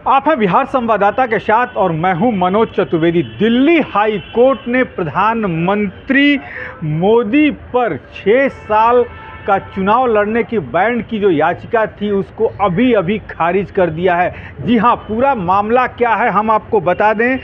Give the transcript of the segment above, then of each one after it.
आप हैं बिहार संवाददाता के साथ और मैं हूं मनोज चतुर्वेदी। दिल्ली हाई कोर्ट ने प्रधानमंत्री मोदी पर 6 साल का चुनाव लड़ने की बैन की जो याचिका थी उसको अभी खारिज कर दिया है। जी हां, पूरा मामला क्या है हम आपको बता दें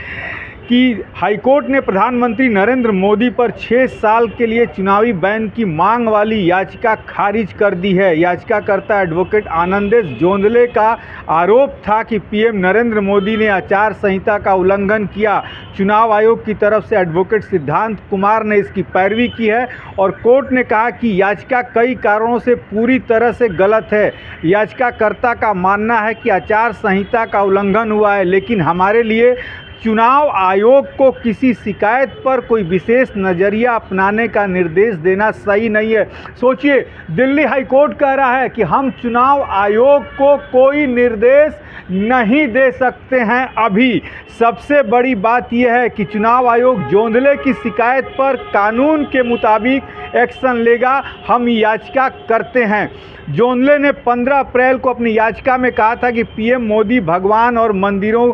कि हाईकोर्ट ने प्रधानमंत्री नरेंद्र मोदी पर 6 साल के लिए चुनावी बैन की मांग वाली याचिका खारिज कर दी है। याचिकाकर्ता एडवोकेट आनंदेश जोंधले का आरोप था कि पीएम नरेंद्र मोदी ने आचार संहिता का उल्लंघन किया। चुनाव आयोग की तरफ से एडवोकेट सिद्धांत कुमार ने इसकी पैरवी की है और कोर्ट ने कहा कि याचिका कई कारणों से पूरी तरह से गलत है। याचिकाकर्ता का मानना है कि आचार संहिता का उल्लंघन हुआ है, लेकिन हमारे लिए चुनाव आयोग को किसी शिकायत पर कोई विशेष नज़रिया अपनाने का निर्देश देना सही नहीं है। सोचिए, दिल्ली हाई कोर्ट कह रहा है कि हम चुनाव आयोग को कोई निर्देश नहीं दे सकते हैं। अभी सबसे बड़ी बात यह है कि चुनाव आयोग जोंधले की शिकायत पर कानून के मुताबिक एक्शन लेगा। हम याचिका करते हैं। जोंधले ने 15 अप्रैल को अपनी याचिका में कहा था कि पीएम मोदी भगवान और मंदिरों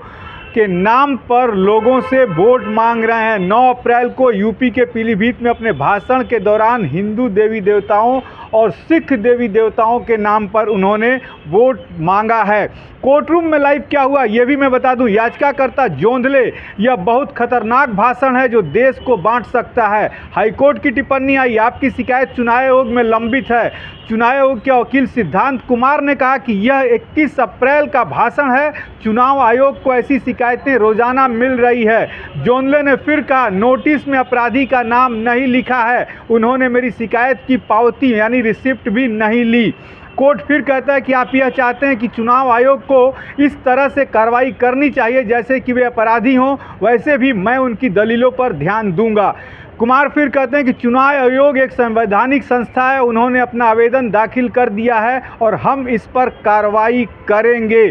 के नाम पर लोगों से वोट मांग रहे हैं। 9 अप्रैल को यूपी के पीलीभीत में अपने भाषण के दौरान हिंदू देवी देवताओं और सिख देवी देवताओं के नाम पर उन्होंने वोट मांगा है। कोर्टरूम में लाइव क्या हुआ ये भी मैं बता दूं। याचिकाकर्ता जोंधले, यह बहुत खतरनाक भाषण है जो देश को बांट सकता है। हाईकोर्ट की टिप्पणी आई, आपकी शिकायत चुनाव आयोग में लंबित है। चुनाव आयोग के वकील सिद्धांत कुमार ने कहा कि यह 21 अप्रैल का भाषण है। चुनाव आयोग को ऐसी शिकायतें रोजाना मिल रही है। जोंधले ने फिर कहा, नोटिस में अपराधी का नाम नहीं लिखा है। उन्होंने मेरी शिकायत की पावती यानी रिसिप्ट भी नहीं ली। कोर्ट फिर कहता है कि आप यह चाहते हैं कि चुनाव आयोग को इस तरह से कार्रवाई करनी चाहिए जैसे कि वे अपराधी हों, वैसे भी मैं उनकी दलीलों पर ध्यान दूंगा। कुमार फिर कहते हैं कि चुनाव आयोग एक संवैधानिक संस्था है, उन्होंने अपना आवेदन दाखिल कर दिया है और हम इस पर कार्रवाई करेंगे।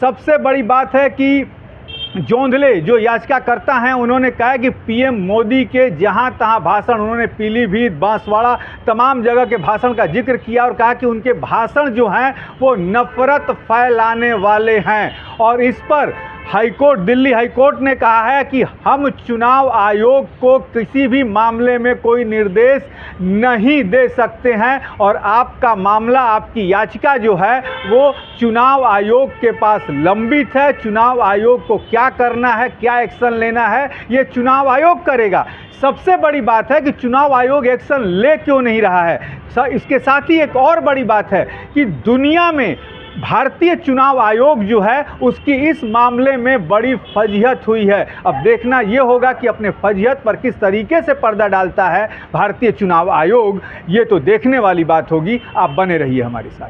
सबसे बड़ी बात है कि जोंधले जो याचिकाकर्ता हैं उन्होंने कहा कि पीएम मोदी के जहां तहां भाषण, उन्होंने पीलीभीत, बांसवाड़ा, तमाम जगह के भाषण का जिक्र किया और कहा कि उनके भाषण जो हैं वो नफरत फैलाने वाले हैं। और इस पर हाईकोर्ट, दिल्ली हाईकोर्ट ने कहा है कि हम चुनाव आयोग को किसी भी मामले में कोई निर्देश नहीं दे सकते हैं और आपका मामला, आपकी याचिका जो है वो चुनाव आयोग के पास लंबित है। चुनाव आयोग को क्या करना है, क्या एक्शन लेना है, ये चुनाव आयोग करेगा। सबसे बड़ी बात है कि चुनाव आयोग एक्शन ले क्यों नहीं रहा है। इसके साथ ही एक और बड़ी बात है कि दुनिया में भारतीय चुनाव आयोग जो है उसकी इस मामले में बड़ी फजीहत हुई है। अब देखना ये होगा कि अपने फजीहत पर किस तरीके से पर्दा डालता है भारतीय चुनाव आयोग। ये तो देखने वाली बात होगी। आप बने रहिए हमारे साथ।